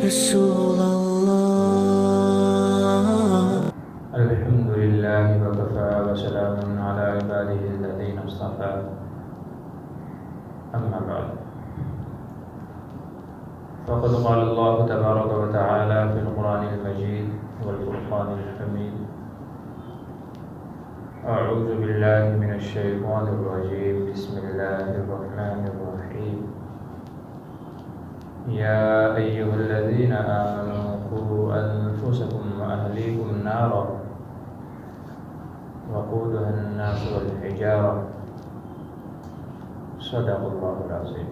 رسول الله. الحمد لله وكفى وسلام على عباده الذين اصطفى. أما بعد، فقد قال الله تبارك وتعالى في القرآن المجيد والفرقان الحميد: أعوذ بالله من الشيطان الرجيم، بسم الله الرحمن الرحيم. يا أيها الذين آمنوا قوا أنفسكم وأهليكم نارا وقودها الناس والحجارة صدق الله العظيم.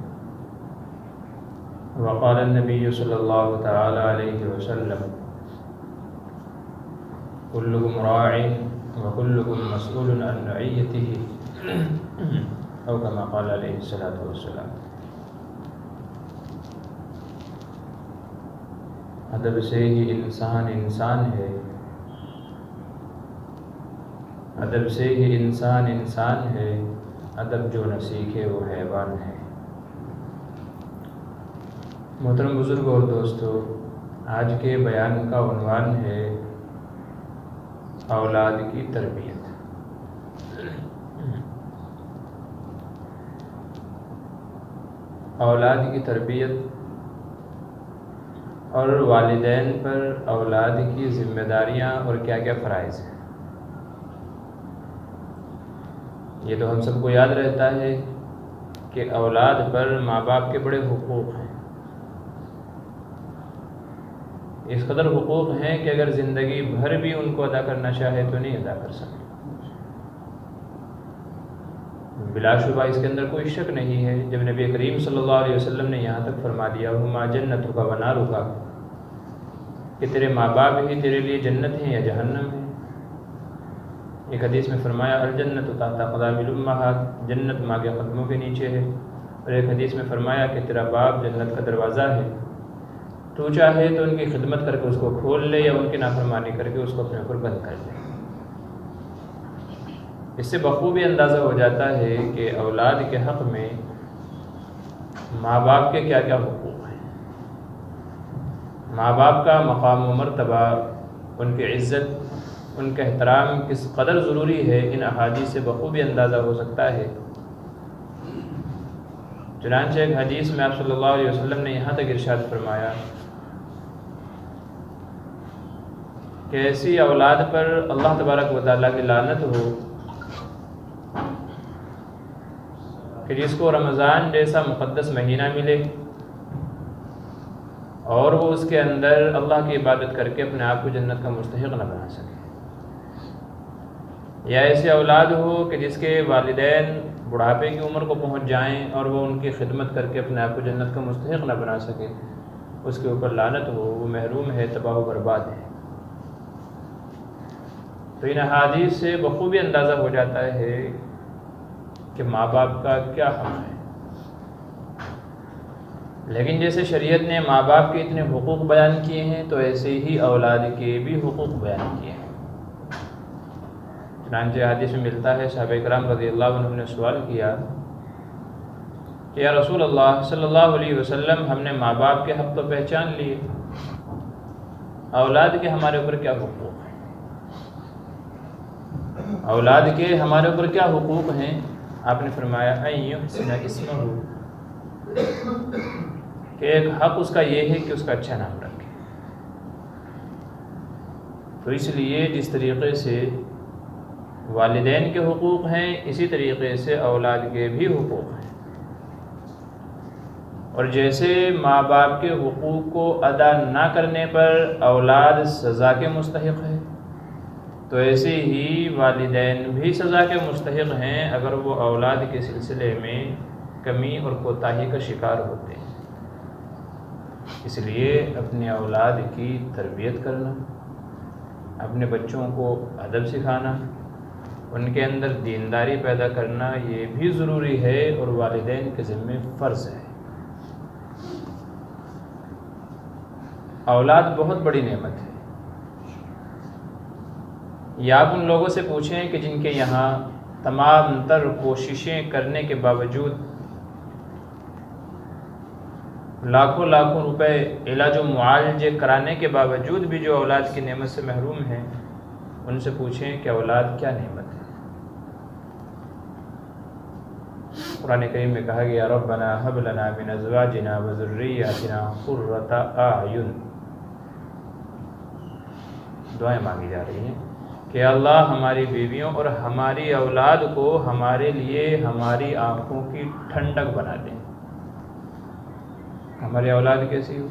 وقال النبي صلى الله تعالى عليه وسلم: كلكم راع وكلكم مسؤول عن رعيته، او كما قال علیہ الصلوۃ والسلام. ادب سے ہی انسان انسان ہے، ادب سے ہی انسان انسان ہے، ادب جو نہ سیکھے وہ حیوان ہے. محترم بزرگ اور دوستو، آج کے بیان کا عنوان ہے اولاد کی تربیت. اولاد کی تربیت اور والدین پر اولاد کی ذمہ داریاں اور کیا کیا فرائض ہیں. یہ تو ہم سب کو یاد رہتا ہے کہ اولاد پر ماں باپ کے بڑے حقوق ہیں. اس قدر حقوق ہیں کہ اگر زندگی بھر بھی ان کو ادا کرنا چاہے تو نہیں ادا کر سکتے. بلا شبہ اس کے اندر کوئی شک نہیں ہے. جب نبی کریم صلی اللہ علیہ وسلم نے یہاں تک فرما دیا ہما جنتک و نارک، کہ تیرے ماں باپ ہی تیرے لیے جنت ہیں یا جہنم ہے. ایک حدیث میں فرمایا الجنت تحت اقدام الامہات، جنت ماں کے قدموں کے نیچے ہے. اور ایک حدیث میں فرمایا کہ تیرا باپ جنت کا دروازہ ہے، تو چاہے تو ان کی خدمت کر کے اس کو کھول لے یا ان کی نافرمانی کر کے اس کو اپنے اوپر بند کر لے. اس سے بخوبی اندازہ ہو جاتا ہے کہ اولاد کے حق میں ماں باپ کے کیا کیا حقوق ہیں. ماں باپ کا مقام و مرتبہ، ان کی عزت، ان کا احترام کس قدر ضروری ہے، ان احادیث سے بخوبی اندازہ ہو سکتا ہے. چنانچہ ایک حدیث میں آپ صلی اللہ علیہ وسلم نے یہاں تک ارشاد فرمایا کہ ایسی اولاد پر اللہ تبارک و تعالیٰ کی لعنت ہو کہ جس کو رمضان جیسا مقدس مہینہ ملے اور وہ اس کے اندر اللہ کی عبادت کر کے اپنے آپ کو جنت کا مستحق نہ بنا سکے. یا ایسی اولاد ہو کہ جس کے والدین بڑھاپے کی عمر کو پہنچ جائیں اور وہ ان کی خدمت کر کے اپنے آپ کو جنت کا مستحق نہ بنا سکے، اس کے اوپر لعنت ہو، وہ محروم ہے، تباہ و برباد ہے. تو ان احادیث سے بخوبی اندازہ ہو جاتا ہے کہ ماں باپ کا کیا حق ہے. لیکن جیسے شریعت نے ماں باپ کے اتنے حقوق بیان کیے ہیں تو ایسے ہی اولاد کے بھی حقوق بیان کیے ہیں. چنانچہ حدیث میں ملتا ہے صحابہ کرام رضی اللہ عنہم نے سوال کیا کہ یا رسول اللہ صلی اللہ علیہ وسلم، ہم نے ماں باپ کے حق تو پہچان لیے، اولاد کے ہمارے اوپر کیا حقوق ہیں؟ اولاد کے ہمارے اوپر کیا حقوق ہیں؟ آپ نے فرمایا ان یحسن اسمہ، کہ ایک حق اس کا یہ ہے کہ اس کا اچھا نام رکھے. تو اس لیے جس طریقے سے والدین کے حقوق ہیں اسی طریقے سے اولاد کے بھی حقوق ہیں. اور جیسے ماں باپ کے حقوق کو ادا نہ کرنے پر اولاد سزا کے مستحق ہے، تو ایسے ہی والدین بھی سزا کے مستحق ہیں اگر وہ اولاد کے سلسلے میں کمی اور کوتاہی کا شکار ہوتے ہیں. اس لیے اپنے اولاد کی تربیت کرنا، اپنے بچوں کو ادب سکھانا، ان کے اندر دینداری پیدا کرنا یہ بھی ضروری ہے اور والدین کے ذمہ فرض ہے. اولاد بہت بڑی نعمت ہے. یا آپ ان لوگوں سے پوچھیں کہ جن کے یہاں تمام تر کوششیں کرنے کے باوجود لاکھوں لاکھوں روپے علاج و معالجے کرانے کے باوجود بھی جو اولاد کی نعمت سے محروم ہیں، ان سے پوچھیں کہ اولاد کیا نعمت ہے۔ قرآن کریم میں کہا گیا ربنا ہب لنا من ازواجنا وذریاتنا قرۃ اعین، دعائیں مانگی جا رہی ہیں کہ اللہ ہماری بیویوں اور ہماری اولاد کو ہمارے لیے ہماری آنکھوں کی ٹھنڈک بنا دیں۔ ہماری اولاد کیسی ہو؟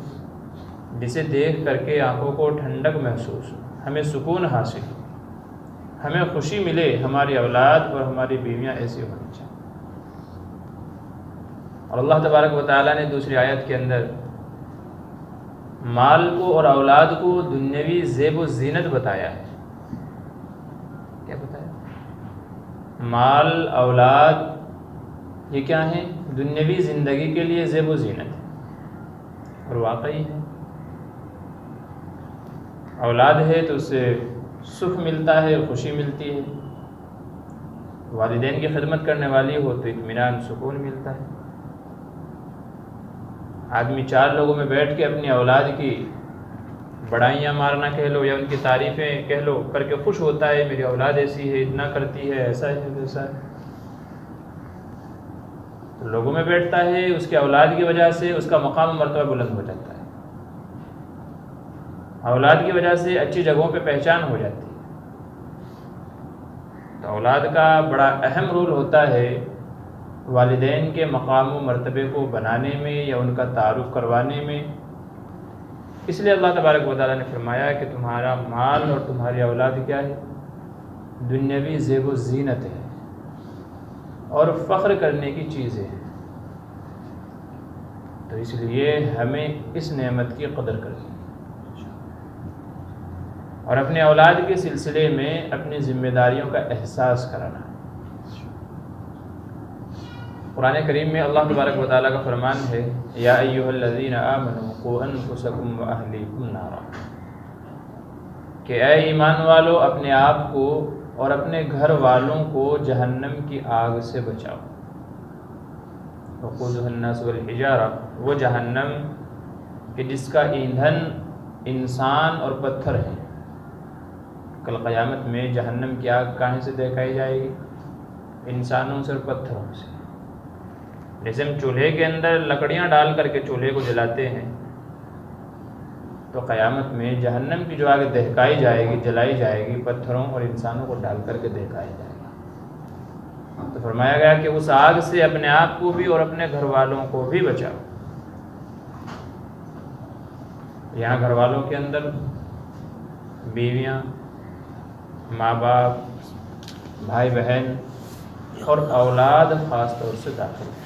جسے دیکھ کر کے آنکھوں کو ٹھنڈک محسوس ہو، ہمیں سکون حاصل ہو، ہمیں خوشی ملے۔ ہماری اولاد اور ہماری بیویاں ایسی ہونی چاہیے۔ اور اللہ تبارک و تعالیٰ نے دوسری آیت کے اندر مال کو اور اولاد کو دنیاوی زیب و زینت بتایا ہے۔ کیا بتایا؟ مال، اولاد یہ کیا ہیں؟ دنیاوی زندگی کے لیے زیب و زینت ہے، اور واقعی ہے۔ اولاد ہے تو اس سے سکھ ملتا ہے، خوشی ملتی ہے۔ والدین کی خدمت کرنے والی ہو تو اطمینان، سکون ملتا ہے۔ آدمی چار لوگوں میں بیٹھ کے اپنی اولاد کی بڑائیاں مارنا کہہ لو یا ان کی تعریفیں کہہ لو کر کے خوش ہوتا ہے، میری اولاد ایسی ہے، اتنا کرتی ہے، ایسا ہے، ویسا ہے۔ تو لوگوں میں بیٹھتا ہے، اس کے اولاد کی وجہ سے اس کا مقام و مرتبہ بلند ہو جاتا ہے، اولاد کی وجہ سے اچھی جگہوں پہ پہچان ہو جاتی ہے۔ تو اولاد کا بڑا اہم رول ہوتا ہے والدین کے مقام و مرتبے کو بنانے میں یا ان کا تعارف کروانے میں۔ اس لیے اللہ تبارک و تعالیٰ نے فرمایا کہ تمہارا مال اور تمہاری اولاد کیا ہے؟ دنیاوی زیب و زینت ہے اور فخر کرنے کی چیزیں ہیں۔ تو اس لیے ہمیں اس نعمت کی قدر کرنی ہے اور اپنے اولاد کے سلسلے میں اپنی ذمہ داریوں کا احساس کرانا ہے۔ قرآن کریم میں اللہ تبارک و تعالیٰ کا فرمان ہے یا ایھا الذین آمنوا قوا انفسکم واہلیکم نارا، کہ اے ایمان والو اپنے آپ کو اور اپنے گھر والوں کو جہنم کی آگ سے بچاؤ۔ وقودھا الناس والحجارہ، وہ جہنم کہ جس کا ایندھن انسان اور پتھر ہیں۔ کل قیامت میں جہنم کی آگ کہاں سے دکھائی جائے گی؟ انسانوں سے اور پتھروں سے۔ جیسے ہم چولہے کے اندر لکڑیاں ڈال کر کے چولہے کو جلاتے ہیں، تو قیامت میں جہنم کی جو آگ دہکائی جائے گی، جلائی جائے گی، پتھروں اور انسانوں کو ڈال کر کے دہکایا جائے گا۔ تو فرمایا گیا کہ اس آگ سے اپنے آپ کو بھی اور اپنے گھر والوں کو بھی بچاؤ۔ یہاں گھر والوں کے اندر بیویاں، ماں باپ، بھائی بہن اور اولاد خاص طور سے داخل ہیں۔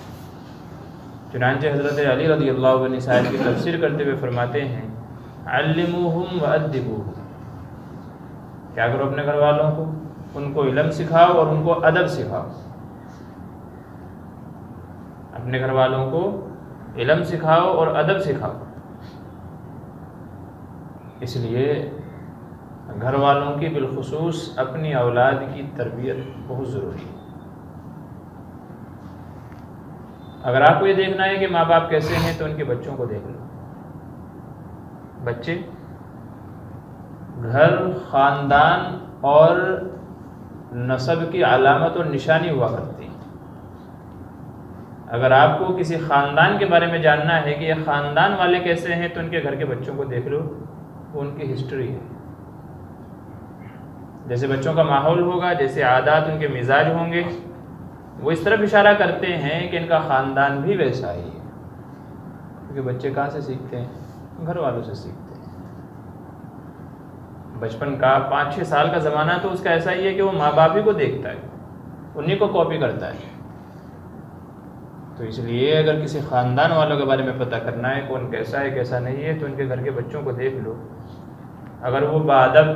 چنانچہ حضرت علی رضی اللہ عنہ اس آیت کی تفسیر کرتے ہوئے فرماتے ہیں علموہم وادبوہم، کیا کرو اپنے گھر والوں کو؟ ان کو علم سکھاؤ اور ان کو ادب سکھاؤ۔ اپنے گھر والوں کو علم سکھاؤ اور ادب سکھاؤ۔ اس لیے گھر والوں کی بالخصوص اپنی اولاد کی تربیت بہت ضروری ہے۔ اگر آپ کو یہ دیکھنا ہے کہ ماں باپ کیسے ہیں تو ان کے بچوں کو دیکھ لو۔ بچے گھر، خاندان اور نسب کی علامت اور نشانی ہوا کرتی ہیں۔ اگر آپ کو کسی خاندان کے بارے میں جاننا ہے کہ یہ خاندان والے کیسے ہیں تو ان کے گھر کے بچوں کو دیکھ لو، وہ ان کی ہسٹری ہے۔ جیسے بچوں کا ماحول ہوگا، جیسے عادات ان کے مزاج ہوں گے، وہ اس طرف اشارہ کرتے ہیں کہ ان کا خاندان بھی ویسا ہی ہے۔ کیونکہ بچے کہاں سے سیکھتے ہیں؟ گھر والوں سے سیکھتے ہیں۔ بچپن کا 5-6 سال کا زمانہ تو اس کا ایسا ہی ہے کہ وہ ماں باپ ہی کو دیکھتا ہے، انہی کو کاپی کرتا ہے۔ تو اس لیے اگر کسی خاندان والوں کے بارے میں پتہ کرنا ہے کون کیسا ہے کیسا نہیں ہے تو ان کے گھر کے بچوں کو دیکھ لو۔ اگر وہ باادب،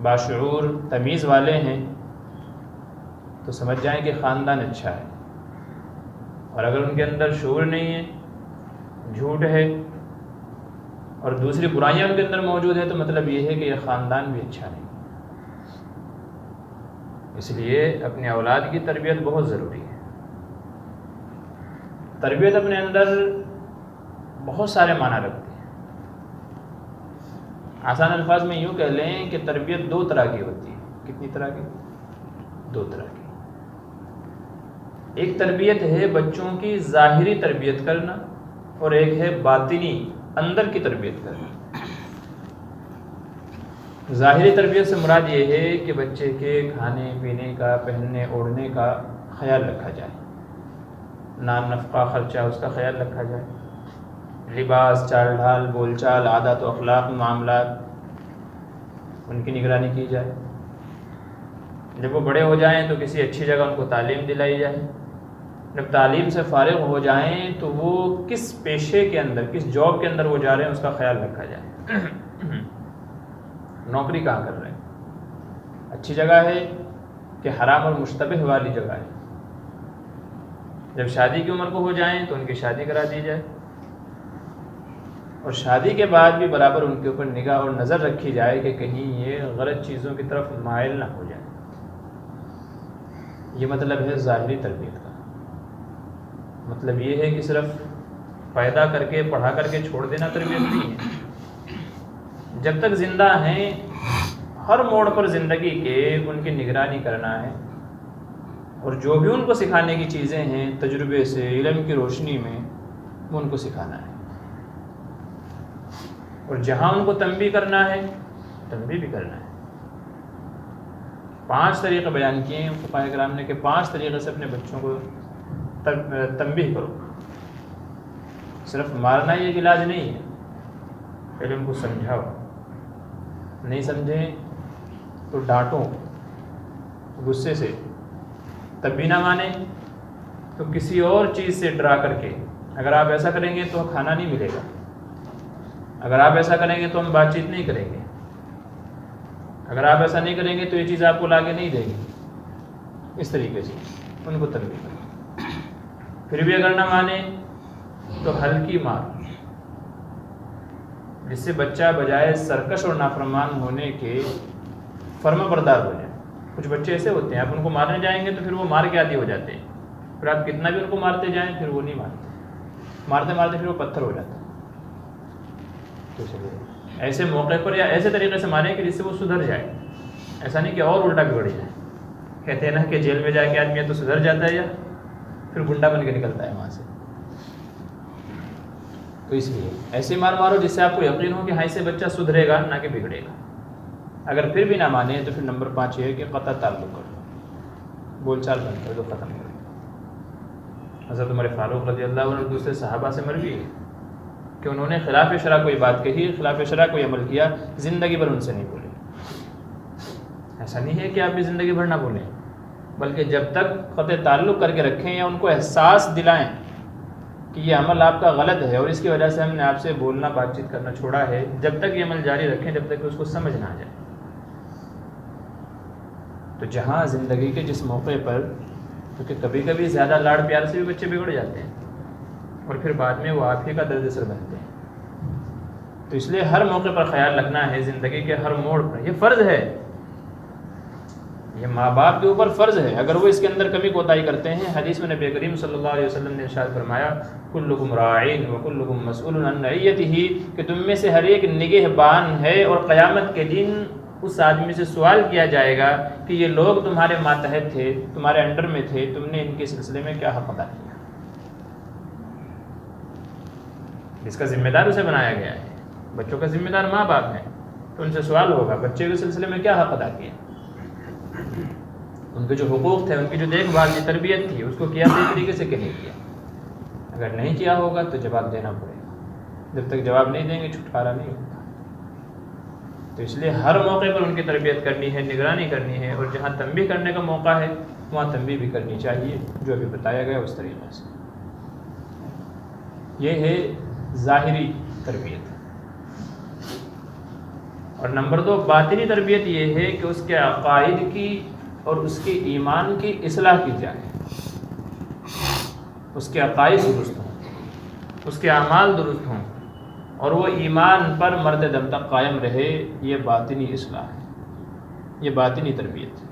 باشعور، تمیز والے ہیں تو سمجھ جائیں کہ خاندان اچھا ہے، اور اگر ان کے اندر شعور نہیں ہے، جھوٹ ہے اور دوسری برائیاں ان کے اندر موجود ہے تو مطلب یہ ہے کہ یہ خاندان بھی اچھا نہیں۔ اس لیے اپنی اولاد کی تربیت بہت ضروری ہے۔ تربیت اپنے اندر بہت سارے معنی رکھتی ہیں۔ آسان الفاظ میں یوں کہہ لیں کہ تربیت دو طرح کی ہوتی ہے۔ کتنی طرح کی؟ دو طرح کی۔ ایک تربیت ہے بچوں کی ظاہری تربیت کرنا، اور ایک ہے باطنی اندر کی تربیت کرنا۔ ظاہری تربیت سے مراد یہ ہے کہ بچے کے کھانے پینے کا، پہننے اوڑھنے کا خیال رکھا جائے، نان نفقہ خرچہ اس کا خیال رکھا جائے، لباس، چال ڈھال، بول چال، عادات و اخلاق، معاملات، ان کی نگرانی کی جائے۔ جب وہ بڑے ہو جائیں تو کسی اچھی جگہ ان کو تعلیم دلائی جائے۔ جب تعلیم سے فارغ ہو جائیں تو وہ کس پیشے کے اندر، کس جاب کے اندر وہ جا رہے ہیں اس کا خیال رکھا جائے۔ نوکری کہاں کر رہے ہیں، اچھی جگہ ہے کہ حرام اور مشتبہ والی جگہ ہے۔ جب شادی کی عمر کو ہو جائیں تو ان کی شادی کرا دی جائے، اور شادی کے بعد بھی برابر ان کے اوپر نگاہ اور نظر رکھی جائے کہ کہیں یہ غلط چیزوں کی طرف مائل نہ ہو جائے۔ یہ مطلب ہے ظاہری تربیت کا۔ مطلب یہ ہے کہ صرف پیدا کر کے پڑھا کر کے چھوڑ دینا تربیت نہیں ہے۔ جب تک زندہ ہیں ہر موڑ پر زندگی کے ان کی نگرانی کرنا ہے، اور جو بھی ان کو سکھانے کی چیزیں ہیں تجربے سے، علم کی روشنی میں، وہ ان کو سکھانا ہے۔ اور جہاں ان کو تنبیہ کرنا ہے تنبیہ بھی کرنا ہے۔ 5 طریقے بیان کیے ہیں فقہاء کرام نے کہ 5 طریقے سے اپنے بچوں کو تنبیہ کرو۔ صرف مارنا یہ علاج نہیں ہے، پہلے ان کو سمجھاؤ، نہیں سمجھیں تو ڈانٹو غصے سے، تب بھی نہ مانیں تو کسی اور چیز سے ڈرا کر کے، اگر آپ ایسا کریں گے تو کھانا نہیں ملے گا، اگر آپ ایسا کریں گے تو ہم بات چیت نہیں کریں گے، اگر آپ ایسا نہیں کریں گے تو یہ چیز آپ کو لا کے نہیں دے گی۔ اس طریقے سے ان کو تنبیہ کریں۔ پھر بھی اگر نہ مانیں تو ہلکی مار، جس سے بچہ بجائے سرکش اور نافرمان ہونے کے فرما بردار ہو جائے۔ کچھ بچے ایسے ہوتے ہیں، آپ ان کو مارنے جائیں گے تو پھر وہ مار کے عادی ہو جاتے ہیں، پھر آپ کتنا بھی ان کو مارتے جائیں پھر وہ نہیں مارتے، مارتے مارتے پھر وہ پتھر ہو جاتا ہے۔ تو ایسے موقع پر یا ایسے طریقے سے ماریں کہ جس سے وہ سدھر جائے، ایسا نہیں کہ اور الٹا بگڑ جائے۔ کہتے ہیں نا کہ جیل میں جا کے آدمی یا تو سدھر جاتا ہے یا پھر گنڈا بن کے نکلتا ہے وہاں سے۔ تو اس لیے ایسے مار مارو جس سے آپ کو یقین ہو کہ ہاں سے بچہ سدھرے گا نہ کہ بگڑے گا۔ اگر پھر بھی نہ مانے تو پھر نمبر 5 یہ ہے کہ قطع تعلق کرو، بول چال بند کر دو، ختم کر دو۔ حضرت عمر فاروق رضی اللہ عنہ دوسرے صحابہ سے مروی ہے کہ انہوں نے خلاف شرع کوئی بات کہی، خلاف شرع کوئی عمل کیا، زندگی بھر ان سے نہیں بولے۔ ایسا نہیں ہے کہ آپ بھی زندگی بھر نہ بولیں، بلکہ جب تک قطع تعلق کر کے رکھیں یا ان کو احساس دلائیں کہ یہ عمل آپ کا غلط ہے اور اس کی وجہ سے ہم نے آپ سے بولنا بات چیت کرنا چھوڑا ہے، جب تک یہ عمل جاری رکھیں جب تک کہ اس کو سمجھ نہ آ جائے۔ تو جہاں زندگی کے جس موقع پر، کیونکہ کبھی کبھی زیادہ لاڑ پیار سے بھی بچے بگڑ جاتے ہیں اور پھر بعد میں وہ آپ ہی کا درد سر بنتے ہیں، تو اس لیے ہر موقع پر خیال رکھنا ہے، زندگی کے ہر موڑ پر یہ فرض ہے، یہ ماں باپ کے اوپر فرض ہے۔ اگر وہ اس کے اندر کمی کوتاہی کرتے ہیں، حدیث میں نبی کریم صلی اللہ علیہ وسلم نے ارشاد فرمایا کلکم راعین وکلکم مسئول عن رعیتہ، کہ تم میں سے ہر ایک نگہبان ہے اور قیامت کے دن اس آدمی سے سوال کیا جائے گا کہ یہ لوگ تمہارے ماتحت تھے، تمہارے انڈر میں تھے، تم نے ان کے سلسلے میں کیا حق ادا کیا۔ اس کا ذمہ دار اسے بنایا گیا ہے، بچوں کا ذمہ دار ماں باپ ہیں، تو ان سے سوال ہوگا بچے کے سلسلے میں کیا حق ادا کیا، ان کے جو حقوق تھے، ان کی جو دیکھ بھال کی تربیت تھی، اس کو کیا صحیح طریقے سے کہ نہیں کیا۔ اگر نہیں کیا ہوگا تو جواب دینا پڑے گا، جب تک جواب نہیں دیں گے چھٹکارا نہیں ہوگا۔ تو اس لیے ہر موقع پر ان کی تربیت کرنی ہے، نگرانی کرنی ہے، اور جہاں تنبیہ کرنے کا موقع ہے وہاں تنبیہ بھی کرنی چاہیے، جو ابھی بتایا گیا اس طریقے سے۔ یہ ہے ظاہری تربیت۔ اور نمبر 2 باطنی تربیت یہ ہے کہ اس کے عقائد کی اور اس کے ایمان کی اصلاح کی جائے، اس کے عقائد درست ہوں، اس کے اعمال درست ہوں، اور وہ ایمان پر مرتے دم تک قائم رہے۔ یہ باطنی اصلاح ہے، یہ باطنی تربیت ہے۔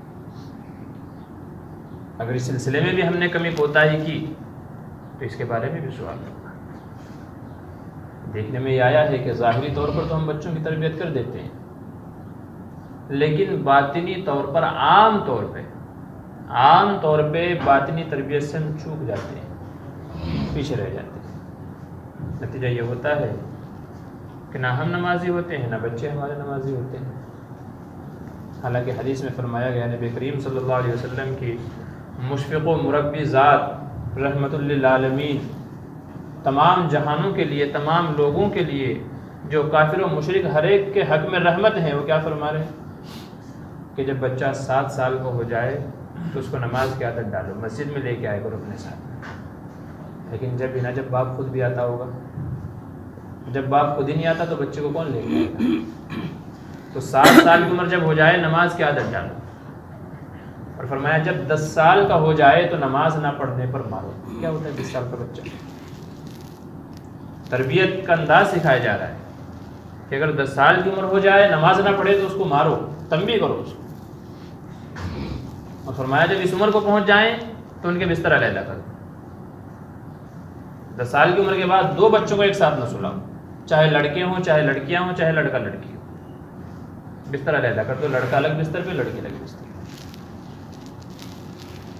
اگر اس سلسلے میں بھی ہم نے کمی کوتاہی کی تو اس کے بارے میں بھی سوال ہوگا۔ دیکھنے میں یہ آیا ہے کہ ظاہری طور پر تو ہم بچوں کی تربیت کر دیتے ہیں، لیکن باطنی طور پر عام طور پہ باطنی تربیت سے ہم چوک جاتے ہیں، پیچھے رہ جاتے ہیں۔ نتیجہ یہ ہوتا ہے کہ نہ ہم نمازی ہوتے ہیں، نہ بچے ہمارے نمازی ہوتے ہیں۔ حالانکہ حدیث میں فرمایا گیا، نبی کریم صلی اللہ علیہ وسلم کی مشفق و مربی ذات رحمت للعالمین، تمام جہانوں کے لیے، تمام لوگوں کے لیے، جو کافر و مشرک ہر ایک کے حق میں رحمت ہیں، وہ کیا فرما رہے ہیں کہ جب بچہ 7 سال کا ہو جائے تو اس کو نماز کی عادت ڈالو، مسجد میں لے کے آئے کرو اپنے ساتھ۔ لیکن جب باپ خود بھی آتا ہوگا، جب باپ خود ہی نہیں آتا تو بچے کو کون لے کے آئے گا؟ تو 7 سال کی عمر جب ہو جائے نماز کی عادت ڈالو، اور فرمایا جب 10 سال کا ہو جائے تو نماز نہ پڑھنے پر مارو۔ کیا ہوتا ہے 10 سال کا بچہ؟ تربیت کا انداز سکھایا جا رہا ہے کہ اگر 10 سال کی عمر ہو جائے نماز نہ پڑھے تو اس کو مارو، تنبیہ کرو اس کو۔ اور فرمایا جب اس عمر کو پہنچ جائیں تو ان کے بستر علیحدہ کرو۔ 10 سال کی عمر کے بعد 2 بچوں کو ایک ساتھ نہ سلاؤ، چاہے لڑکے ہوں، چاہے لڑکیاں ہوں، چاہے لڑکا لڑکی ہو، بستر علیحدہ کر دو، لڑکا الگ بستر پہ، لڑکی الگ بستر پہ۔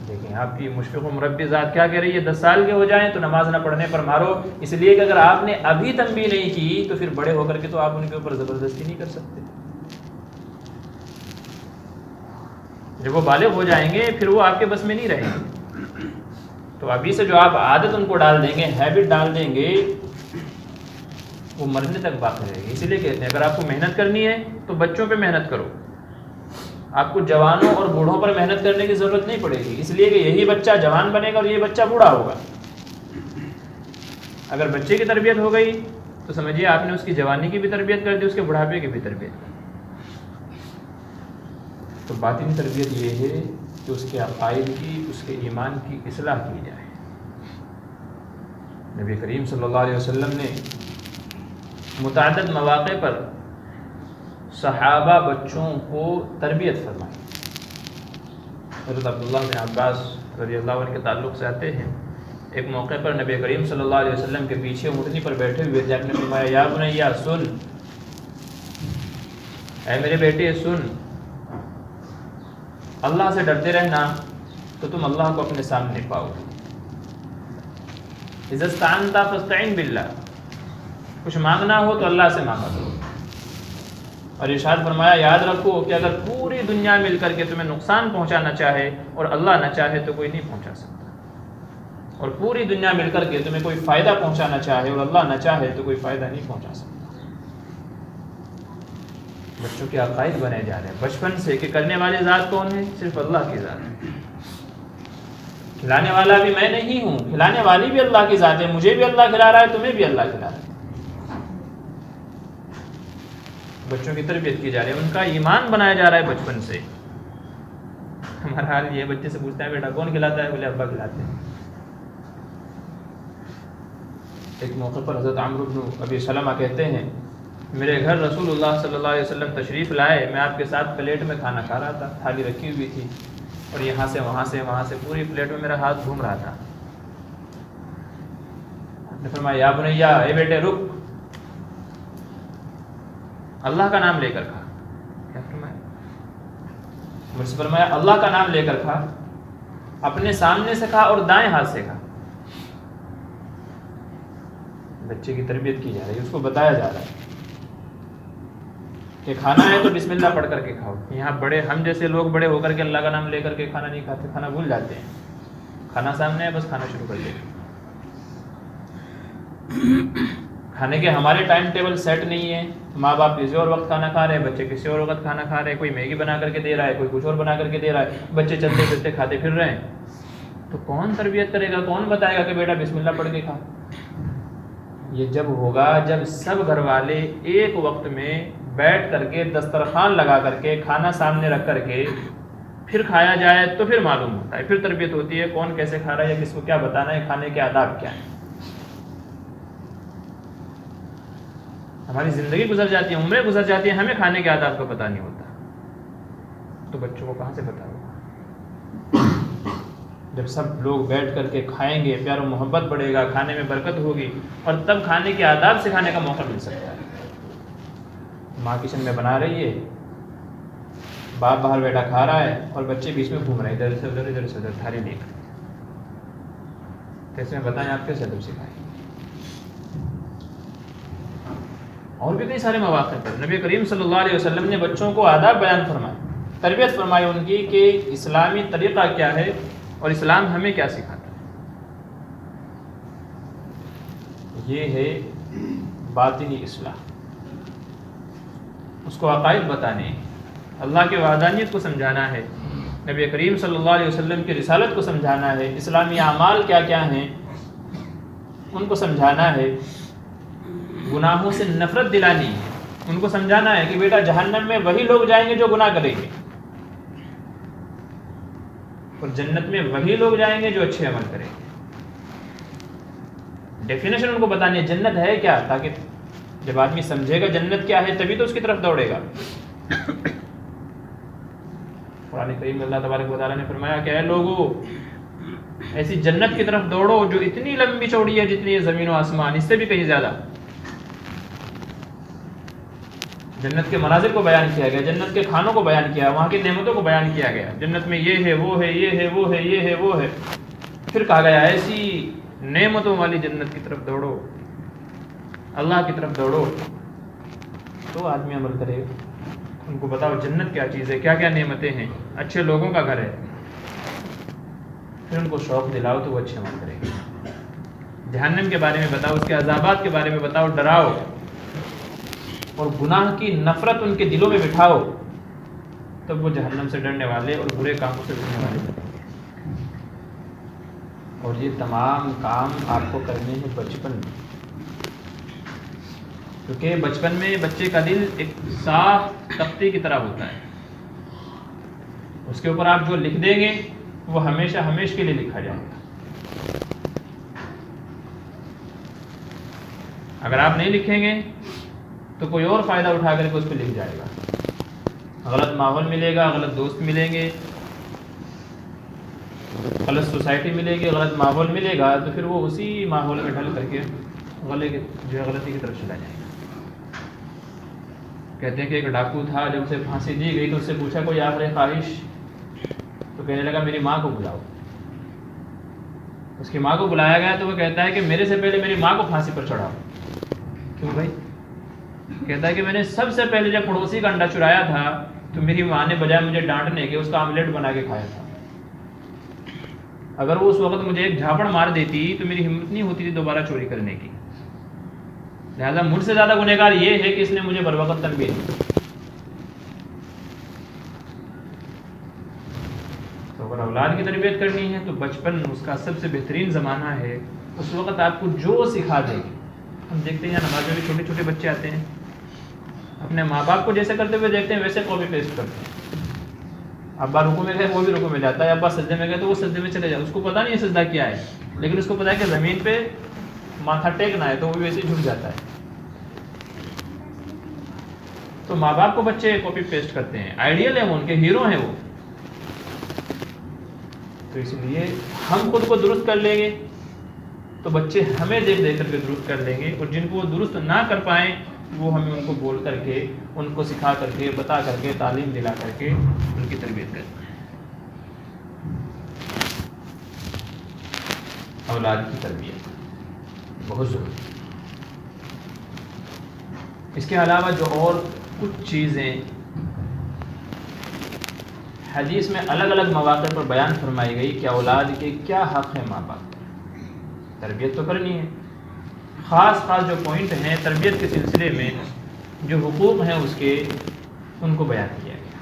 دیکھیں آپ کی مشفق و مربی ذات کیا کہہ رہی ہے، 10 سال کے ہو جائیں تو نماز نہ پڑھنے پر مارو، اس لیے کہ اگر آپ نے ابھی تنبیہ نہیں کی تو پھر بڑے ہو کر کے تو آپ ان کے اوپر زبردستی نہیں کر سکتے۔ جب وہ بالغ ہو جائیں گے پھر وہ آپ کے بس میں نہیں رہیں گے، تو ابھی سے جو آپ عادت ان کو ڈال دیں گے، ہیبٹ ڈال دیں گے، وہ مرنے تک باقی رہے گی۔ اسی لیے کہتے ہیں اگر آپ کو محنت کرنی ہے تو بچوں پہ محنت کرو، آپ کو جوانوں اور بوڑھوں پر محنت کرنے کی ضرورت نہیں پڑے گی، اس لیے کہ یہی بچہ جوان بنے گا اور یہ بچہ بوڑھا ہوگا۔ اگر بچے کی تربیت ہو گئی تو سمجھیے آپ نے اس کی جوانی کی بھی تربیت کر دی، اس کے بڑھاپے کی بھی تربیت کر دی۔ تو باطنی تربیت یہ ہے کہ اس کے عقائد کی، اس کے ایمان کی اصلاح کی جائے۔ نبی کریم صلی اللہ علیہ وسلم نے متعدد مواقع پر صحابہ بچوں کو تربیت فرمائی۔ حضرت عبداللہ بن عباس رضی اللہ عنہ کے تعلق سے آتے ہیں، ایک موقع پر نبی کریم صلی اللہ علیہ وسلم کے پیچھے اونٹنی پر بیٹھے ہوئے تھے، آپ نے فرمایا یا بنیا سن، اے میرے بیٹے سن، اللہ سے ڈرتے رہنا تو تم اللہ کو اپنے سامنے پاؤ گے۔ اذا استعنت فاستعن باللہ، کچھ مانگنا ہو تو اللہ سے مانگا کرو۔ اور ارشاد فرمایا یاد رکھو کہ اگر پوری دنیا مل کر کے تمہیں نقصان پہنچانا چاہے اور اللہ نہ چاہے تو کوئی نہیں پہنچا سکتا، اور پوری دنیا مل کر کے تمہیں کوئی فائدہ پہنچانا چاہے اور اللہ نہ چاہے تو کوئی فائدہ نہیں پہنچا سکتا۔ بچوں کے عقائد بنے جا رہے ہیں بچپن سے کہ کرنے والی ذات کون ہے؟ صرف اللہ کی ذات ہے۔ کھلانے والا بھی میں نہیں ہوں، کھلانے والی بھی اللہ کی ذات ہے، مجھے بھی اللہ کھلا رہا ہے، تمہیں بھی اللہ کھلا رہا ہے۔ بچوں کی تربیت کی جا رہی ہے، ان کا ایمان بنایا جا رہا ہے بچپن سے۔ ہمارا حال یہ بچے سے پوچھتا ہے بیٹا کون کھلاتا ہے؟ بولے ابا کھلاتے ہیں۔ ایک موقع پر حضرت عمرو بن ابی سلمہ کہتے ہیں میرے گھر رسول اللہ صلی اللہ علیہ وسلم تشریف لائے، میں آپ کے ساتھ پلیٹ میں کھانا کھا رہا تھا، تھالی رکھی ہوئی تھی اور یہاں سے وہاں سے پوری پلیٹ میں میرا ہاتھ گھوم رہا تھا۔ نے فرمایا یا بنیا، اے بیٹے رک، اللہ کا نام لے کر کھا۔ کیا فرمایا؟ مجھ سے فرمایا اللہ کا نام لے کر کھا، اپنے سامنے سے کھا اور دائیں ہاتھ سے کھا۔ بچے کی تربیت کی جا رہی ہے، اس کو بتایا جا رہا ہے کہ کھانا ہے تو بسم اللہ پڑھ کر کے کھاؤ۔ یہاں بڑے ہم جیسے لوگ بڑے ہو کر کے اللہ کا نام لے کر کے کھانا نہیں کھاتے، کھانا بھول جاتے ہیں، کھانا سامنے ہے بس کھانا شروع کر دیتے۔ کھانے کے ہمارے ٹائم ٹیبل سیٹ نہیں ہے، ماں باپ کسی اور وقت کھانا کھا رہے ہیں، بچے کسی اور وقت کھانا کھا رہے ہیں، کوئی میگی بنا کر کے دے رہا ہے، کوئی کچھ اور بنا کر کے دے رہا ہے، بچے چلتے پھرتے کھاتے پھر رہے ہیں۔ تو کون تربیت کرے گا؟ کون بتائے گا کہ بیٹا بسم اللہ پڑھ کے کھا؟ یہ جب ہوگا جب سب گھر والے ایک وقت میں بیٹھ کر کے دسترخوان لگا کر کے کھانا سامنے رکھ کر کے پھر کھایا جائے تو پھر معلوم ہوتا ہے، پھر تربیت ہوتی ہے کون کیسے کھا رہا ہے یا کس کو کیا بتانا ہے، کھانے کے آداب کیا ہیں۔ ہماری زندگی گزر جاتی ہے، عمریں گزر جاتی ہیں، ہمیں کھانے کے آداب کا پتہ نہیں ہوتا، تو بچوں کو کہاں سے پتہ ہوگا؟ جب سب لوگ بیٹھ کر کے کھائیں گے، پیار و محبت بڑھے گا، کھانے میں برکت ہوگی، اور تب کھانے کے آداب سکھانے کا موقع مل سکتا ہے۔ ماں کچن میں بنا رہی ہے، باپ باہر بیٹھا کھا رہا ہے، اور بچے بیچ میں گھوم رہے ہیں ادھر سے ادھر، ادھر سے ادھر، تھالی لے کر۔ کیسے میں بتائیں آپ کیسے ادب سکھائیں؟ اور بھی کئی سارے مواقع پر نبی کریم صلی اللہ علیہ وسلم نے بچوں کو آداب بیان فرمائے، تربیت فرمائی ان کی کہ اسلامی طریقہ کیا ہے اور اسلام ہمیں کیا سکھاتا ہے۔ یہ ہے باطنی اصلاح، اس کو عقائد بتانے ہیں، اللہ کے وحدانیت کو سمجھانا ہے، نبی کریم صلی اللہ علیہ وسلم کی رسالت کو سمجھانا ہے، اسلامی اعمال کیا کیا ہیں ان کو سمجھانا ہے، گناہوں سے نفرت دلانی ہے، ان کو سمجھانا ہے کہ بیٹا جہنم میں وہی لوگ جائیں گے جو گناہ کریں گے، اور جنت میں وہی لوگ جائیں گے جو اچھے عمل کریں گے۔ ڈیفینیشن ان کو بتانی ہے جنت ہے کیا، تاکہ جب آدمی سمجھے گا جنت کیا ہے تبھی تو اس کی طرف دوڑے گا۔ قرآن کریم میں اللہ تبارک و تعالیٰ نے فرمایا کہ اے لوگو، ایسی جنت کی طرف دوڑو جو اتنی لمبی چوڑی ہے جتنی ہے زمین و آسمان، اس سے بھی کہیں زیادہ۔ جنت کے مناظر کو بیان کیا گیا، جنت کے کھانوں کو بیان کیا، وہاں کی نعمتوں کو بیان کیا گیا، جنت میں یہ ہے وہ ہے یہ ہے وہ ہے یہ ہے وہ ہے۔ پھر کہا گیا ایسی نعمتوں والی جنت کی طرف دوڑو، اللہ کی طرف دوڑو، تو آدمی عمل کرے گا۔ ان کو بتاؤ جنت کیا چیز ہے، کیا کیا نعمتیں ہیں، اچھے لوگوں کا گھر ہے، پھر ان کو شوق دلاؤ تو وہ اچھے عمل کریں گے۔ جہنم کے بارے میں بتاؤ، اس کے عذابات کے بارے میں بتاؤ، ڈراؤ، اور گناہ کی نفرت ان کے دلوں میں بٹھاؤ، تب وہ جہنم سے ڈرنے والے اور برے کاموں سے ڈرنے والے بنیں گے۔ اور یہ تمام کام آپ کو کرنے ہیں بچپن میں، کیونکہ بچپن میں بچے کا دل ایک صاف تختے کی طرح ہوتا ہے، اس کے اوپر آپ جو لکھ دیں گے وہ ہمیشہ ہمیشہ کے لیے لکھا جائے گا۔ اگر آپ نہیں لکھیں گے تو کوئی اور فائدہ اٹھا کر کے اس پہ لکھ جائے گا، غلط ماحول ملے گا، غلط دوست ملیں گے، غلط سوسائٹی ملے گی، غلط ماحول ملے گا، تو پھر وہ اسی ماحول میں ڈھل کر کے غلطی کی طرف چلا جائے گا۔ کہتے ہیں کہ ایک ڈاکو تھا، جب اسے پھانسی دی گئی تو اس سے پوچھا کوئی آخری خواہش، تو کہنے لگا میری ماں کو بلاؤ۔ اس کی ماں کو بلایا گیا تو وہ کہتا ہے کہ میرے سے پہلے میری ماں کو پھانسی پر چڑھاؤ۔ کیوں بھائی؟ کہتا ہے کہ میں نے سب سے پہلے جب پڑوسی کا انڈا چرایا تھا تو میری ماں نے بجائے مجھے ڈانٹنے کے اس کا آملیٹ بنا کے کھایا تھا۔ اگر وہ اس وقت مجھے ایک جھاپڑ مار دیتی تو میری ہمت نہیں ہوتی تھی دوبارہ چوری کرنے کی، لہٰذا مجھ سے زیادہ گنہگار یہ ہے کہ اس نے مجھے بروقت تنبیہ دی۔ تو اگر اولاد کی تربیت کرنی ہے تو بچپن اس کا سب سے بہترین زمانہ ہے، اس وقت آپ کو جو سکھا دے گی۔ ہم دیکھتے ہیں نماز میں بھی چھوٹے چھوٹے بچے آتے ہیں، اپنے ماں باپ کو جیسے کرتے ہوئے دیکھتے ہیں ویسے کاپی پیسٹ کرتے ہیں۔ ابا رکوع میں گئے وہ بھی رکوع میں جاتا ہے، ابا سجدے میں گئے تو وہ سجدے میں چلے جاتا ہے۔ اس کو پتہ نہیں ہے سجدہ کیا ہے، لیکن اس کو پتہ ہے کہ زمین پہ ماتھا ٹیکنا ہے، تو وہ بھی ویسے جھک جاتا ہے۔ تو ماں باپ کو بچے کاپی پیسٹ کرتے ہیں، آئیڈیل ہے وہ، ان کے ہیرو ہیں وہ۔ تو اس لیے ہم خود کو درست کر لیں گے تو بچے ہمیں دیکھ دیکھ کر کے درست کر لیں گے، اور جن کو وہ درست نہ کر پائیں وہ ہمیں ان کو بول کر کے، ان کو سکھا کر کے، بتا کر کے، تعلیم دلا کر کے ان کی تربیت کریں۔ اولاد کی تربیت بہت ضروری ہے۔ اس کے علاوہ جو اور کچھ چیزیں حدیث میں الگ الگ مواقع پر بیان فرمائی گئی کہ اولاد کے کیا حق ہے ماں باپ، تربیت تو کرنی ہے، خاص جو پوائنٹ ہیں تربیت کے سلسلے میں جو حقوق ہیں اس کے، ان کو بیان کیا گیا۔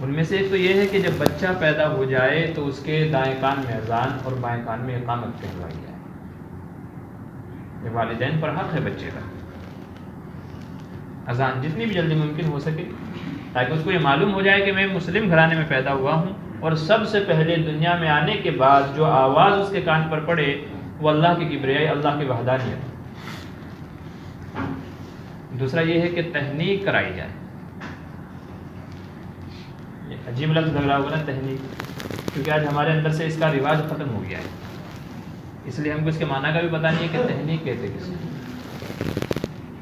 ان میں سے ایک تو یہ ہے کہ جب بچہ پیدا ہو جائے تو اس کے دائیں کان میں اذان اور بائیں کان میں اقامت کہلوائی جائے۔ یہ والدین پر حق ہے بچے کا، اذان جتنی بھی جلدی ممکن ہو سکے، تاکہ اس کو یہ معلوم ہو جائے کہ میں مسلم گھرانے میں پیدا ہوا ہوں، اور سب سے پہلے دنیا میں آنے کے بعد جو آواز اس کے کان پر پڑے وہ اللہ کی کبریائی، اللہ کی وحدانیت۔ دوسرا یہ ہے کہ تحنیک کرائی جائے، عجیب لفظ لگ رہا ہوگا نا تحنیک، کیونکہ آج ہمارے اندر سے اس کا رواج ختم ہو گیا ہے، اس لیے ہم کو اس کے معنی کا بھی پتہ نہیں ہے کہ تحنیک کہتے کس۔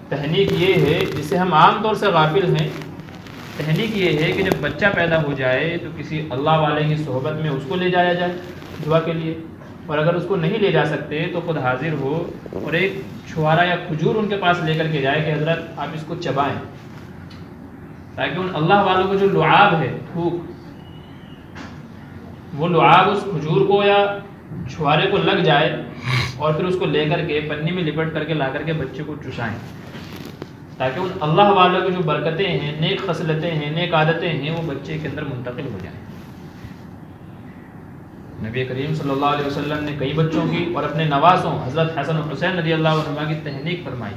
تحنیک یہ ہے جس سے ہم عام طور سے غافل ہیں۔ تحنیک یہ ہے کہ جب بچہ پیدا ہو جائے تو کسی اللہ والے کی صحبت میں اس کو لے جایا جائے دعا کے لیے، اور اگر اس کو نہیں لے جا سکتے تو خود حاضر ہو اور ایک چھوارا یا کھجور ان کے پاس لے کر کے جائے کہ حضرت آپ اس کو چبائیں، تاکہ ان اللہ والوں کو جو لعاب ہے، تھوک، وہ لعاب اس کھجور کو یا چھوارے کو لگ جائے، اور پھر اس کو لے کر کے پنی میں لپٹ کر کے لا کر کے بچے کو چشائیں، تاکہ ان اللہ والوں کی جو برکتیں ہیں، نیک خصلتیں ہیں، نیک عادتیں ہیں، وہ بچے کے اندر منتقل ہو جائیں۔ نبی کریم صلی اللہ علیہ وسلم نے کئی بچوں کی اور اپنے نواسوں حضرت حسن و حسین رضی اللہ عنہما کی تحنیک فرمائی۔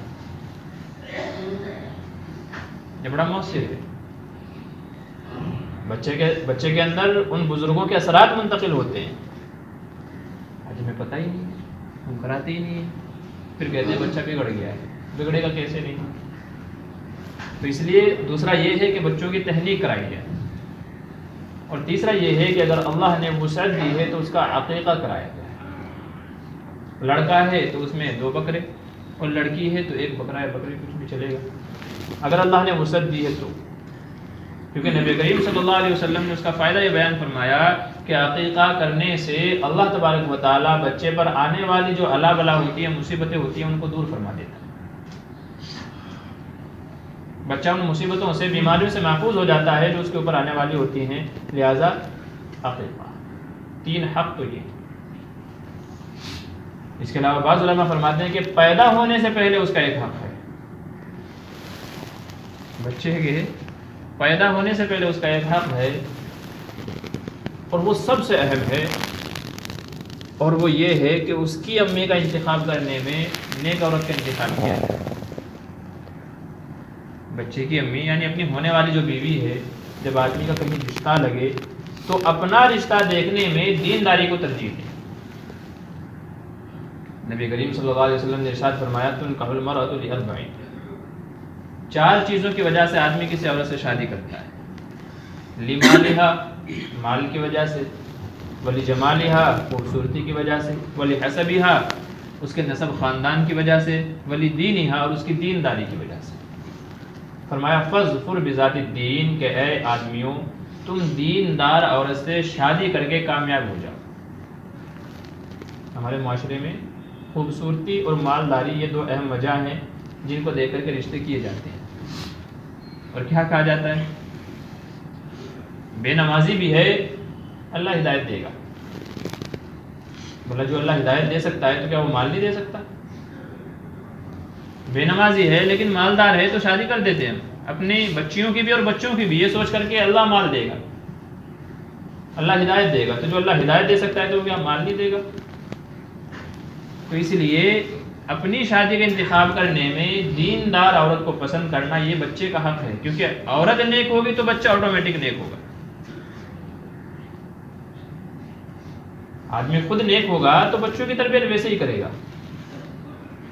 یہ بڑا مؤثر ہے، بچے کے اندر ان بزرگوں کے اثرات منتقل ہوتے ہیں۔ آج ہمیں پتہ ہی نہیں ہے، ہم کراتے ہی نہیں ہیں، پھر کہتے ہیں بچہ بگڑ گیا ہے، بگڑے گا کیسے نہیں؟ تو اس لیے دوسرا یہ ہے کہ بچوں کی تحنیک کرائی جائے، اور تیسرا یہ ہے کہ اگر اللہ نے وسعت دی ہے تو اس کا عقیقہ کرایا جائے۔ لڑکا ہے تو اس میں 2 بکرے، اور لڑکی ہے تو 1 بکرا یا بکری، کچھ بھی چلے گا اگر اللہ نے وسعت دی ہے تو، کیونکہ نبی کریم صلی اللہ علیہ وسلم نے اس کا فائدہ یہ بیان فرمایا کہ عقیقہ کرنے سے اللہ تبارک و تعالیٰ بچے پر آنے والی جو الا بلا ہوتی ہے، مصیبتیں ہوتی ہیں، ان کو دور فرما دیتا ہے۔ بچہ ان مصیبتوں سے، بیماریوں سے محفوظ ہو جاتا ہے جو اس کے اوپر آنے والی ہوتی ہیں، لہذا عقیقہ۔ 3 حق تو یہ۔ اس کے علاوہ بعض علماء فرماتے ہیں کہ پیدا ہونے سے پہلے اس کا ایک حق ہے، بچے کے پیدا ہونے سے پہلے اس کا ایک حق ہے، اور وہ سب سے اہم ہے، اور وہ یہ ہے کہ اس کی امی کا انتخاب کرنے میں نیک عورت کا انتخاب کیا ہے۔ بچے کی امی یعنی اپنی ہونے والی جو بیوی ہے، جب آدمی کا کہیں رشتہ لگے تو اپنا رشتہ دیکھنے میں دینداری کو ترجیح دے۔ نبی کریم صلی اللہ علیہ وسلم نے ارشاد فرمایا تنکح المرأۃ لأربع، 4 چیزوں کی وجہ سے آدمی کسی عورت سے شادی کرتا ہے۔ لمالہا، مال کی وجہ سے، ولجمالہا، خوبصورتی کی وجہ سے، ولحسبہا، اس کے نسب خاندان کی وجہ سے، ولدینہا، اور اس کی دینداری کی وجہ سے۔ فرمایا فاظفر بذات الدین، کہ اے آدمیوں تم دیندار عورت سے شادی کر کے کامیاب ہو جاؤ۔ ہمارے معاشرے میں خوبصورتی اور مالداری یہ 2 اہم وجہ ہیں جن کو دیکھ کر کے رشتے کیے جاتے ہیں۔ اور کیا کہا جاتا ہے؟ بے نمازی بھی ہے اللہ ہدایت دے گا۔ بولا جو اللہ ہدایت دے سکتا ہے تو کیا وہ مال نہیں دے سکتا؟ بے نمازی ہے لیکن مالدار ہے تو شادی کر دیتے ہیں، اپنی بچیوں کی بھی اور بچوں کی بھی، یہ سوچ کر کے اللہ مال دے گا، اللہ ہدایت دے گا۔ تو جو اللہ ہدایت دے سکتا ہے تو وہ کیا مال نہیں دے گا؟ تو اس لیے اپنی شادی کا انتخاب کرنے میں دیندار عورت کو پسند کرنا یہ بچے کا حق ہے، کیونکہ عورت نیک ہوگی تو بچہ آٹومیٹک نیک ہوگا۔ آدمی خود نیک ہوگا تو بچوں کی تربیت ویسے ہی کرے گا،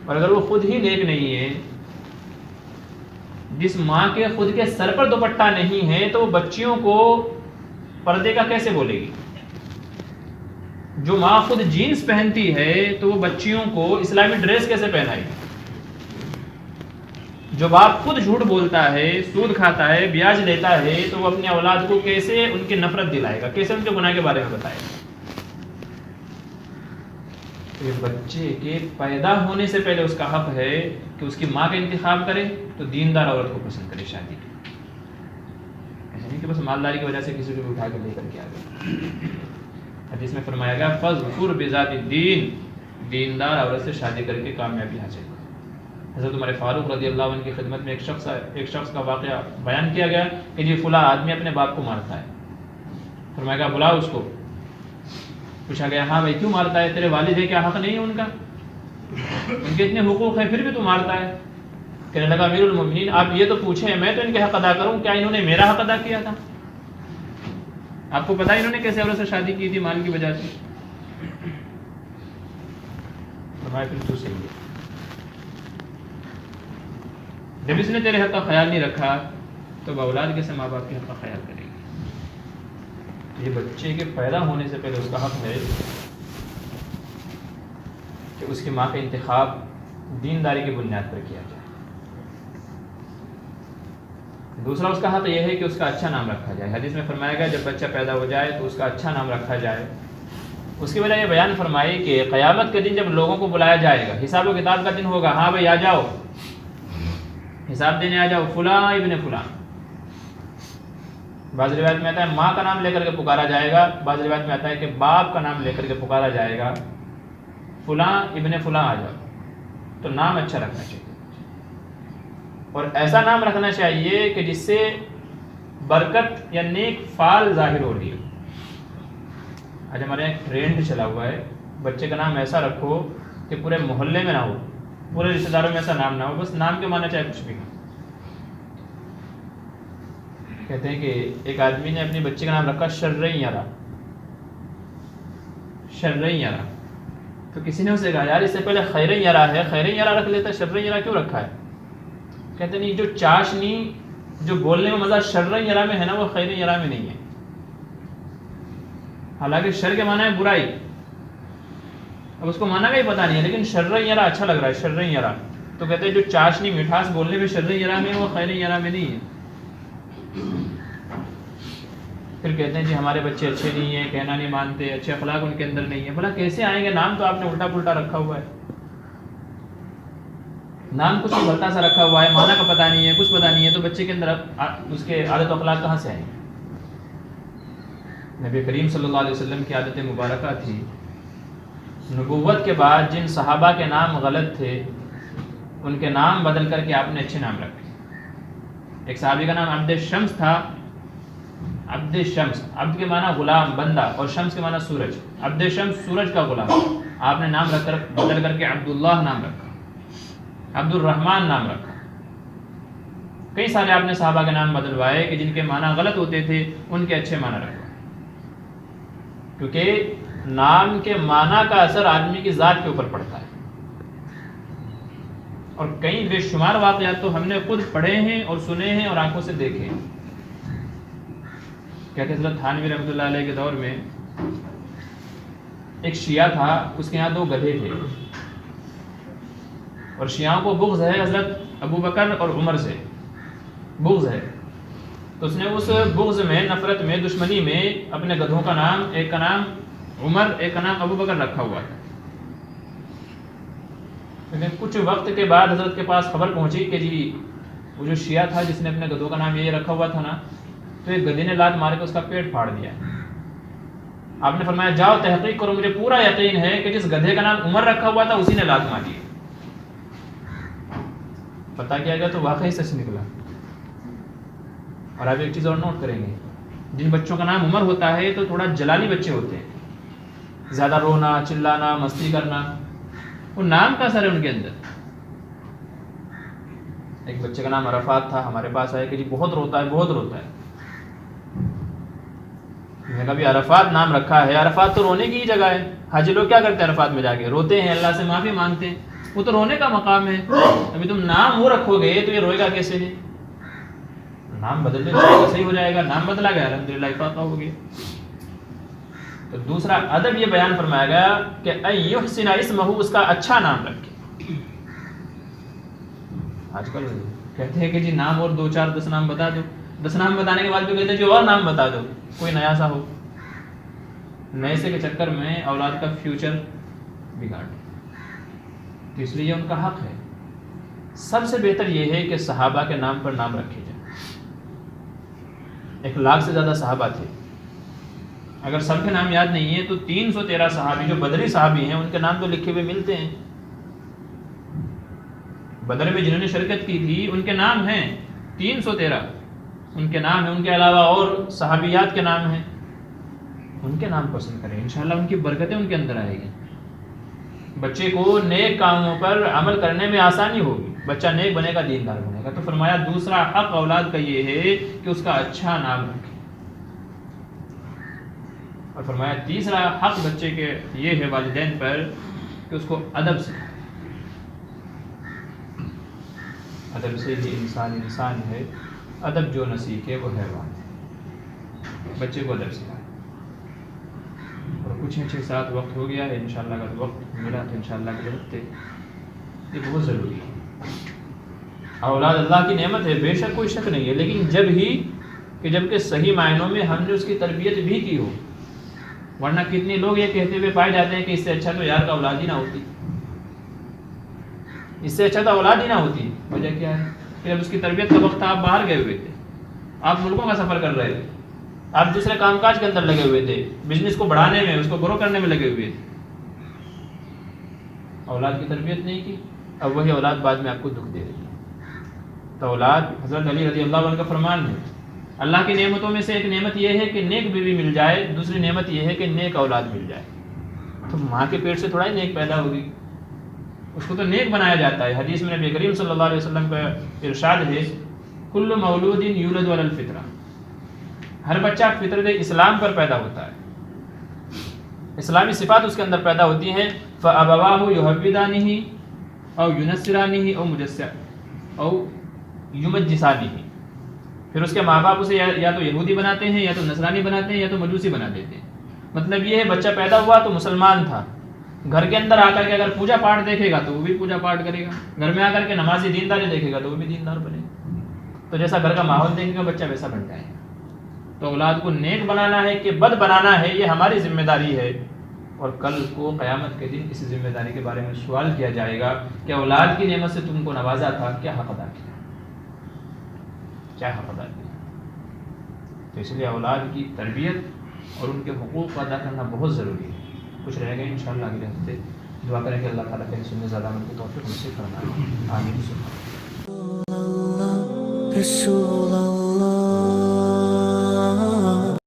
اور اگر وہ خود ہی نیک نہیں ہے، جس ماں کے خود کے سر پر دوپٹہ نہیں ہے تو وہ بچیوں کو پردے کا کیسے بولے گی؟ جو ماں خود جینز پہنتی ہے تو وہ بچیوں کو اسلامی ڈریس کیسے پہنائے گی؟ جو باپ خود جھوٹ بولتا ہے، سود کھاتا ہے، بیاج لیتا ہے، تو وہ اپنے اولاد کو کیسے ان کی نفرت دلائے گا، کیسے ان کے گناہ کے بارے میں بتائے گا؟ بچے کے پیدا ہونے سے پہلے اس کا حق ہے کہ اس کی ماں کا انتخاب کرے تو دیندار عورت کو پسند کرے شادی کی، ایسا نہیں کہ بس مالداری کی وجہ سے کسی کو بھی اٹھا کے لے کر کے آ گئے۔ حدیث میں فرمایا گیا فاظفر بذات الدین، دیندار عورت سے شادی کر کے کامیابی حاصل کرو۔ حضرت عمر فاروق رضی اللہ عنہ کی خدمت میں ایک شخص کا واقعہ بیان کیا گیا کہ جی فلاں آدمی اپنے باپ کو مارتا ہے، فرمایا گیا بلاؤ اس کو۔ پوچھا گیا ہاں بھائی کیوں مارتا ہے، تیرے والد ہے کیا حق نہیں ہے ان کا؟ ان کے اتنے حقوق ہیں پھر بھی تو مارتا ہے۔ کہنے لگا امیر المومنین آپ یہ تو پوچھیں میں تو ان کے حق ادا کروں، کیا انہوں نے میرا حق ادا کیا تھا؟ آپ کو پتا انہوں نے کیسے عورت سے شادی کی تھی مال کی وجہ سے؟ فرمایا پھر تو صحیح ہے، جب اس نے تیرے حق کا خیال نہیں رکھا تو اولاد کیسے ماں باپ کے حق کا خیال کرے گی؟ یہ بچے کے پیدا ہونے سے پہلے اس کا حق ہے کہ اس کی ماں کا انتخاب دینداری کی بنیاد پر کیا جائے. دوسرا اس کا حق یہ ہے کہ اس کا اچھا نام رکھا جائے. حدیث میں فرمایا گیا جب بچہ پیدا ہو جائے تو اس کا اچھا نام رکھا جائے. اس کی وجہ یہ بیان فرمائی کہ قیامت کے دن جب لوگوں کو بلایا جائے گا، حساب و کتاب کا دن ہوگا، ہاں بھائی آ جاؤ حساب دینے آ جاؤ، فلاں ابن فلاں. بعض روایت میں آتا ہے ماں کا نام لے کر کے پکارا جائے گا، بعض روایت میں آتا ہے کہ باپ کا نام لے کر کے پکارا جائے گا، فلاں ابن فلاں آ جاؤ. تو نام اچھا رکھنا چاہیے، اور ایسا نام رکھنا چاہیے کہ جس سے برکت یا نیک فعال ظاہر ہو رہی ہو. آج ہمارے یہاں ایک ٹرینڈ چلا ہوا ہے، بچے کا نام ایسا رکھو کہ پورے محلے میں نہ ہو، پورے رشتہ داروں میں ایسا نام نہ ہو، بس نام کے معنی چاہے کچھ بھی ہو. کہتے ہیں کہ ایک آدمی نے اپنی بچے کا نام رکھا شرعیرہ. شرعیرہ تو کسی نے اسے کہا یار اس سے پہلے خیریرہ ہے، خیریرہ رکھ لیتا، شرعیرہ کیوں رکھا ہے؟ کہتے نہیں، جو چاشنی جو بولنے میں مزہ شرعیرہ میں ہے نا وہ خیریرہ میں نہیں ہے. حالانکہ شر کے معنی ہے برائی، اب اس کو معنی کا ہی پتہ نہیں ہے، لیکن شرعیرہ اچھا لگ رہا ہے شرعیرہ. تو کہتے ہیں جو چاشنی مٹھاس بولنے میں شرعیرہ میں وہ خیریرہ میں نہیں ہے. پھر کہتے ہیں جی ہمارے بچے اچھے نہیں ہیں، کہنا نہیں مانتے، اچھے اخلاق ان کے اندر نہیں ہیں. بھلا کیسے آئیں گے؟ نام تو آپ نے الٹا پلٹا رکھا ہوا ہے، نام کچھ بھلتا سا رکھا ہوا ہے، معنی کا پتہ نہیں ہے، کچھ پتہ نہیں ہے، تو بچے کے اندر اس کے عادت و اخلاق کہاں سے آئیں گے؟ نبی کریم صلی اللہ علیہ وسلم کی عادت مبارکہ تھی، نبوت کے بعد جن صحابہ کے نام غلط تھے ان کے نام بدل کر کے آپ نے اچھے نام رکھے. ایک صحابی کا نام عبد الشمس تھا. عبد الشمس، عبد کے معنی غلام بندہ، اور شمس کے معنی سورج. عبد الشمس سورج کا غلام. آپ نے نام رکھ کر بدل کر کے عبداللہ نام رکھا، عبد الرحمن نام رکھا. کئی سارے آپ نے صحابہ کے نام بدلوائے کہ جن کے معنی غلط ہوتے تھے ان کے اچھے معنی رکھا، کیونکہ نام کے معنی کا اثر آدمی کی ذات کے اوپر پڑتا ہے. اور کئی بے شمار واقعات تو ہم نے خود پڑھے ہیں اور سنے ہیں اور آنکھوں سے دیکھے ہیں. کہتے حضرت تھانوی رحمۃ اللہ علیہ کے دور میں ایک شیعہ تھا، اس کے یہاں 2 گدھے تھے، اور شیعوں کو بغض ہے حضرت ابو بکر اور عمر سے، بغض ہے. تو اس نے اس بغض میں، نفرت میں، دشمنی میں اپنے گدھوں کا نام، ایک کا نام عمر، ایک کا نام ابو بکر رکھا ہوا تھا. لیکن کچھ وقت کے بعد حضرت کے پاس خبر پہنچی کہ جی وہ جو شیعہ تھا جس نے اپنے گدھوں کا نام یہ رکھا ہوا تھا نا، تو ایک گدھے نے لات مار کے اس کا پیٹ پھاڑ دیا. آپ نے فرمایا جاؤ تحقیق کرو، مجھے پورا یقین ہے کہ جس گدھے کا نام عمر رکھا ہوا تھا اسی نے لات ماری. پتہ کیا گیا تو واقعی سچ نکلا. اور آپ ایک چیز اور نوٹ کریں گے، جن بچوں کا نام عمر ہوتا ہے تو تھوڑا جلالی بچے ہوتے ہیں، زیادہ رونا، چلانا، مستی کرنا، وہ نام کا اثر ہے ان کے اندر. ایک بچے کا نام عرفات تھا، ہمارے پاس آیا کہ جی بہت روتا ہے، بہت روتا ہے. میں نے کہا بھی عرفات نام رکھا ہے، عرفات تو رونے کی ہی جگہ ہے. حاجی لوگ کیا کرتے ہیں عرفات میں جا کے؟ روتے ہیں، اللہ سے معافی مانگتے ہیں، وہ تو رونے کا مقام ہے. ابھی تم نام وہ رکھو گے تو یہ روئے گا کیسے ہے؟ نام بدل دے تو صحیح ہو جائے گا. نام بدلا گیا، الحمدللہ افاقہ ہو گیا. تو دوسرا ادب یہ بیان فرمایا گیا کہ ان یحسن اسمہ، اس کا اچھا نام رکھے. آج کل کہتے ہیں کہ جی نام اور 2 4 10 نام بتا دو، 10 نام بتانے کے بعد بھی کہتے ہیں کہ اور نام بتا دو، کوئی نیا سا ہو. نئے سے کے چکر میں اولاد کا فیوچر بگاڑ. تو اس لیے ان کا حق ہے. سب سے بہتر یہ ہے کہ صحابہ کے نام پر نام رکھے جائیں. 1 لاکھ سے زیادہ صحابہ تھے. اگر سب کے نام یاد نہیں ہے تو 313 صحابی جو بدری صحابی ہیں ان کے نام تو لکھے ہوئے ملتے ہیں. بدر میں جنہوں نے شرکت کی تھی ان کے نام ہیں 313، ان کے نام ہیں. ان کے علاوہ اور صحابیات کے نام ہیں، ان کے نام پسند کریں، انشاءاللہ ان کی برکتیں ان کے اندر آئے گی. بچے کو نیک کاموں پر عمل کرنے میں آسانی ہوگی، بچہ نیک بنے گا، دیندار بنے گا. تو فرمایا دوسرا حق اولاد کا یہ ہے کہ اس کا اچھا نام رکھے. اور فرمایا تیسرا حق بچے کے یہ ہے والدین پر کہ اس کو ادب سکھائے. ادب سے ہی انسان ہے، ادب جو نہ سیکھے وہ حیوان ہے. بچے کو ادب سکھائے. 6-7 وقت ہو گیا ہے، انشاءاللہ اگر وقت ملا تو انشاءاللہ اگلے ہفتے، یہ بہت ضروری ہے۔ اولاد اللہ کی نعمت ہے، بے شک کوئی شک نہیں ہے، لیکن جب کہ صحیح معنوں میں ہم نے اس کی تربیت بھی کی ہو، ورنہ کتنے لوگ یہ کہتے ہوئے پائے جاتے ہیں کہ اس سے اچھا تو یار کا اولاد ہی نہ ہوتی، اس سے اچھا تو اولاد ہی نہ ہوتی۔ وجہ کیا ہے کہ جب اس کی تربیت کا وقت تھا آپ باہر گئے ہوئے تھے، آپ ملکوں کا سفر کر رہے تھے، آپ دوسرے کام کاج کے اندر لگے ہوئے تھے، بزنس کو بڑھانے میں، اس کو گرو کرنے میں لگے ہوئے تھے، اولاد کی تربیت نہیں کی، اب وہی اولاد بعد میں آپ کو دکھ دے رہی ہے۔ تو اولاد، حضرت علی رضی اللہ عنہ کا فرمان ہے، اللہ کی نعمتوں میں سے ایک نعمت یہ ہے کہ نیک بیوی مل جائے، دوسری نعمت یہ ہے کہ نیک اولاد مل جائے۔ تو ماں کے پیٹ سے تھوڑا ہی نیک پیدا ہوگی، اس کو تو نیک بنایا جاتا ہے۔ حدیث میں نبی کریم صلی اللہ علیہ وسلم کا ارشاد ہے، کل مولود یولد علی الفطرہ، ہر بچہ فطرت اسلام پر پیدا ہوتا ہے، اسلامی صفات اس کے اندر پیدا ہوتی ہیں۔ فَأَبَوَاهُ يُهَوِّدَانِهِ أَوْ يُنَصِّرَانِهِ أَوْ يُمَجِّسَانِهِ، پھر اس کے ماں باپ اسے یا تو یہودی بناتے ہیں، یا تو نصرانی بناتے ہیں، یا تو مجوسی بنا دیتے ہیں۔ مطلب یہ ہے بچہ پیدا ہوا تو مسلمان تھا، گھر کے اندر آ کر کے اگر پوجا پاٹ دیکھے گا تو وہ بھی پوجا پاٹ کرے گا، گھر میں آ کر کے نمازی دینداری دیکھے گا تو وہ بھی دیندار بنے گا۔ تو جیسا گھر کا ماحول دیکھے گا بچہ ویسا بن جائے گا۔ تو اولاد کو نیک بنانا ہے کہ بد بنانا ہے، یہ ہماری ذمہ داری ہے، اور کل کو قیامت کے دن اس ذمہ داری کے بارے میں سوال کیا جائے گا کہ اولاد کی نعمت سے تم کو نوازا تھا، کیا حق ادا کیا، کیا حق ادا کیا۔ تو اس لیے اولاد کی تربیت اور ان کے حقوق کو ادا کرنا بہت ضروری ہے۔ کچھ رہ گئے انشاءاللہ اگلے ہفتے، دعا کریں کہ اللہ تعالیٰ کے سننے زیادہ عمل کی توفیق نصیب فرمائے، آمین۔ رسول اللہ